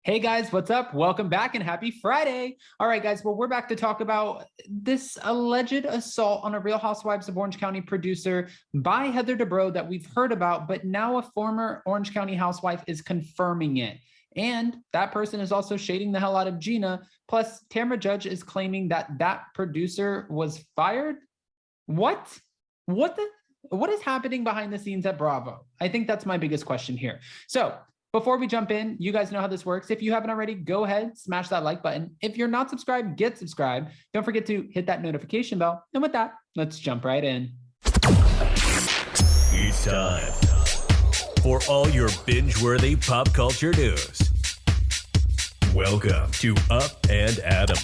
Hey guys, what's up? Welcome back and happy Friday. All right, guys, well, we're back to talk about this alleged assault on a Real Housewives of Orange County producer by Heather Dubrow that we've heard about, but now a former Orange County housewife is confirming it. And that person is also shading the hell out of Gina. Plus, Tamra Judge is claiming that that producer was fired. What? What is happening behind the scenes at Bravo? I think that's my biggest question here. So before we jump in, you guys know how this works. If you haven't already, go ahead, smash that like button. If you're not subscribed, get subscribed. Don't forget to hit that notification bell. And with that, let's jump right in. It's time for all your binge-worthy pop culture news. Welcome to Up and Adam.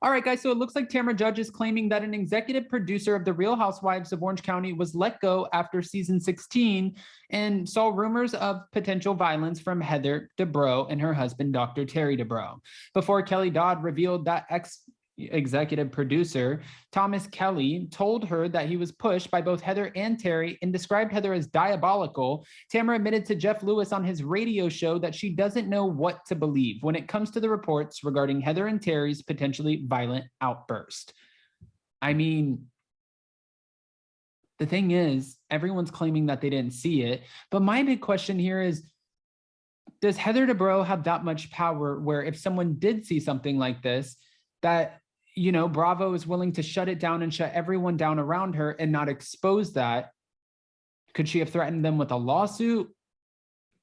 All right, guys, so it looks like Tamra Judge is claiming that an executive producer of The Real Housewives of Orange County was let go after season 16 and saw rumors of potential violence from Heather Dubrow and her husband, Dr. Terry Dubrow. Before Kelly Dodd revealed that ex-executive producer, Thomas Kelly, told her that he was pushed by both Heather and Terry and described Heather as diabolical, Tamra admitted to Jeff Lewis on his radio show that she doesn't know what to believe when it comes to the reports regarding Heather and Terry's potentially violent outburst. I mean, the thing is, everyone's claiming that they didn't see it, but my big question here is, does Heather Dubrow have that much power where if someone did see something like this, that Bravo is willing to shut it down and shut everyone down around her and not expose that? Could she have threatened them with a lawsuit?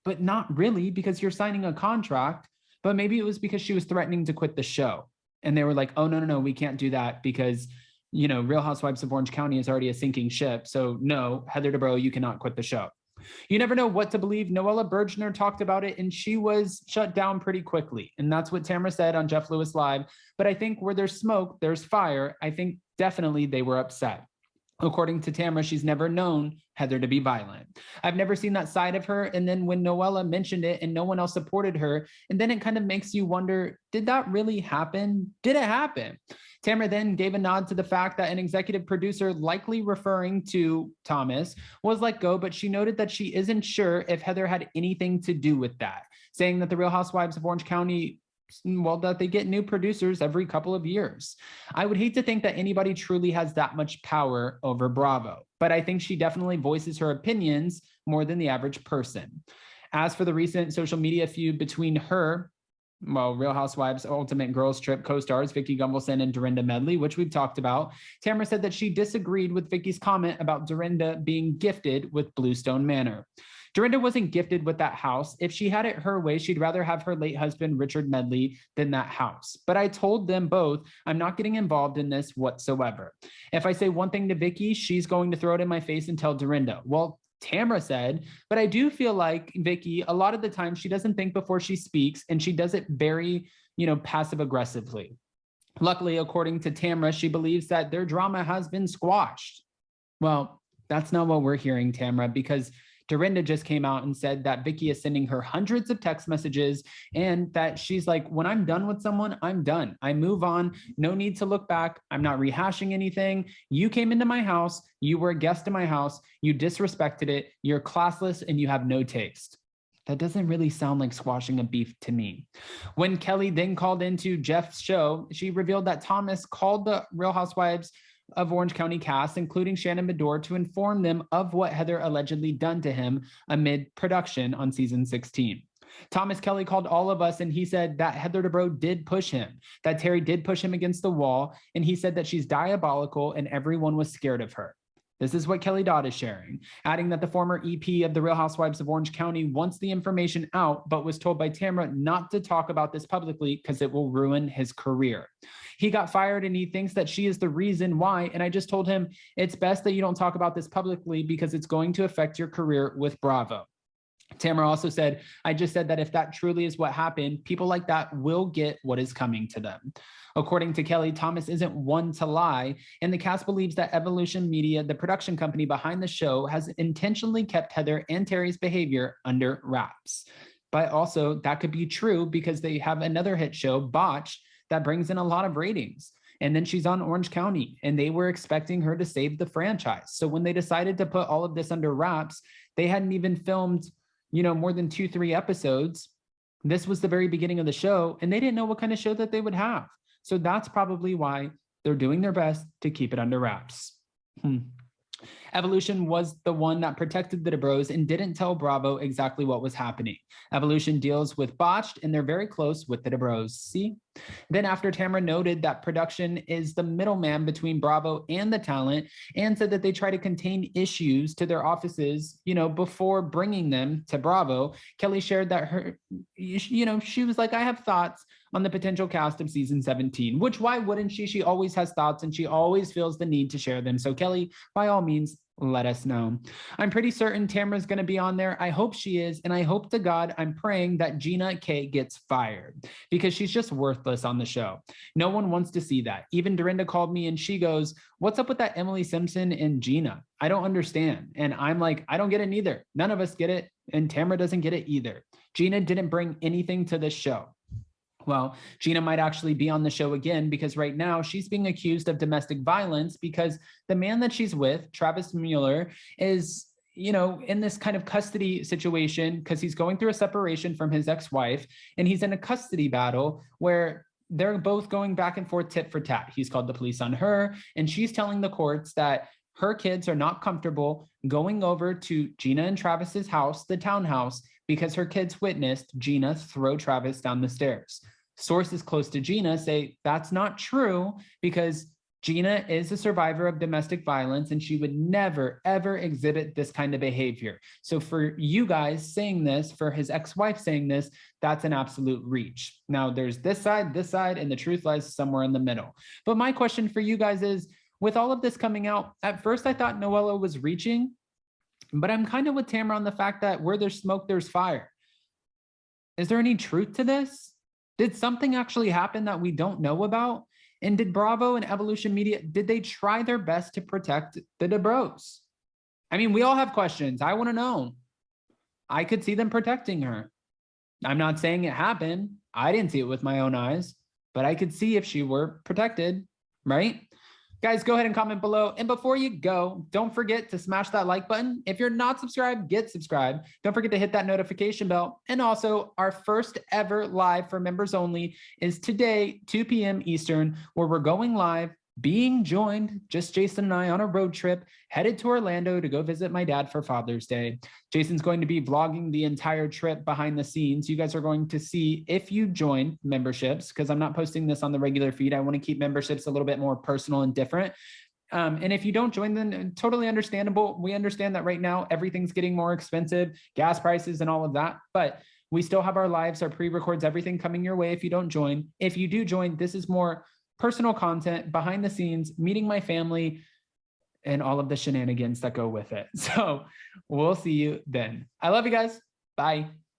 But not really, because you're signing a contract. But maybe it was because she was threatening to quit the show. And they were like, oh, no, we can't do that because, Real Housewives of Orange County is already a sinking ship. So no, Heather Dubrow, you cannot quit the show. You never know what to believe. Noella Bergner talked about it and she was shut down pretty quickly. And that's what Tamra said on Jeff Lewis Live. But I think where there's smoke, there's fire. I think definitely they were upset. According to Tamra, she's never known Heather to be violent. I've never seen that side of her. And then when Noella mentioned it and no one else supported her, and then it kind of makes you wonder, did that really happen? Did it happen? Tamra then gave a nod to the fact that an executive producer, likely referring to Thomas, was let go, but she noted that she isn't sure if Heather had anything to do with that, saying that the Real Housewives of Orange County, well, that they get new producers every couple of years. I would hate to think that anybody truly has that much power over Bravo, but I think she definitely voices her opinions more than the average person. As for the recent social media feud between her, Real Housewives Ultimate Girls Trip co-stars Vicki Gunvalson and Dorinda Medley, which we've talked about, Tamra said that she disagreed with Vicki's comment about Dorinda being gifted with Bluestone Manor. Dorinda wasn't gifted with that house. If she had it her way, she'd rather have her late husband, Richard Medley, than that house. But I told them both, I'm not getting involved in this whatsoever. If I say one thing to Vicki, she's going to throw it in my face and tell Dorinda. Well, Tamra said, but I do feel like Vicki, a lot of the time, she doesn't think before she speaks, and she does it very, passive aggressively. Luckily, according to Tamra, she believes that their drama has been squashed. Well, that's not what we're hearing, Tamra, because Dorinda just came out and said that Vicki is sending her hundreds of text messages and that she's like, when I'm done with someone, I'm done. I move on. No need to look back. I'm not rehashing anything. You came into my house. You were a guest in my house. You disrespected it. You're classless and you have no taste. That doesn't really sound like squashing a beef to me. When Kelly then called into Jeff's show, she revealed that Thomas called the Real Housewives of Orange County cast, including Shannon Bedore, to inform them of what Heather allegedly done to him amid production on season 16. Thomas Kelly called all of us and he said that Heather Dubrow did push him, that Terry did push him against the wall, and he said that she's diabolical and everyone was scared of her. This is what Kelly Dodd is sharing, adding that the former EP of the Real Housewives of Orange County wants the information out, but was told by Tamra not to talk about this publicly because it will ruin his career. He got fired and he thinks that she is the reason why. And I just told him, it's best that you don't talk about this publicly because it's going to affect your career with Bravo. Tamra also said, I just said that if that truly is what happened, people like that will get what is coming to them. According to Kelly, Thomas isn't one to lie, and the cast believes that Evolution Media, the production company behind the show, has intentionally kept Heather and Terry's behavior under wraps. But also, that could be true because they have another hit show, Botched, that brings in a lot of ratings. And then she's on Orange County, and they were expecting her to save the franchise. So when they decided to put all of this under wraps, they hadn't even filmed more than 2-3 episodes. This was the very beginning of the show, and they didn't know what kind of show that they would have. So that's probably why they're doing their best to keep it under wraps. Evolution was the one that protected the Dubrows and didn't tell Bravo exactly what was happening. Evolution deals with Botched, and they're very close with the Dubrows. See? Then after Tamra noted that production is the middleman between Bravo and the talent, and said that they try to contain issues to their offices, before bringing them to Bravo, Kelly shared that she was like, I have thoughts on the potential cast of season 17, which why wouldn't she? She always has thoughts and she always feels the need to share them. So Kelly, by all means, let us know. I'm pretty certain Tamra's going to be on there. I hope she is. And I hope to God, I'm praying that Gina K gets fired because she's just worthless on the show. No one wants to see that. Even Dorinda called me and she goes, what's up with that Emily Simpson and Gina? I don't understand. And I'm like, I don't get it either. None of us get it. And Tamra doesn't get it either. Gina didn't bring anything to this show. Well, Gina might actually be on the show again because right now she's being accused of domestic violence because the man that she's with, Travis Mueller, is, in this kind of custody situation because he's going through a separation from his ex-wife and he's in a custody battle where they're both going back and forth tit for tat. He's called the police on her and she's telling the courts that her kids are not comfortable going over to Gina and Travis's house, the townhouse, because her kids witnessed Gina throw Travis down the stairs. Sources close to Gina say that's not true because Gina is a survivor of domestic violence and she would never, ever exhibit this kind of behavior. So for you guys saying this, for his ex-wife saying this, that's an absolute reach. Now there's this side, and the truth lies somewhere in the middle. But my question for you guys is, with all of this coming out, at first I thought Noella was reaching, but I'm kind of with Tamra on the fact that where there's smoke, there's fire. Is there any truth to this? Did something actually happen that we don't know about? And did Bravo and Evolution Media, did they try their best to protect the Dubrows? I mean, we all have questions. I want to know. I could see them protecting her. I'm not saying it happened. I didn't see it with my own eyes, but I could see if she were protected, right? Guys, go ahead and comment below. And before you go, don't forget to smash that like button. If you're not subscribed, get subscribed. Don't forget to hit that notification bell. And also, our first ever live for members only is today, 2 p.m. Eastern, where we're going live, being joined, just Jason and I, on a road trip, headed to Orlando to go visit my dad for Father's Day. Jason's going to be vlogging the entire trip behind the scenes. You guys are going to see if you join memberships, because I'm not posting this on the regular feed. I want to keep memberships a little bit more personal and different. And if you don't join, then totally understandable. We understand that right now, everything's getting more expensive, gas prices and all of that, but we still have our lives, our pre-records, everything coming your way if you don't join. If you do join, this is more personal content, behind the scenes, meeting my family, and all of the shenanigans that go with it. So we'll see you then. I love you guys. Bye.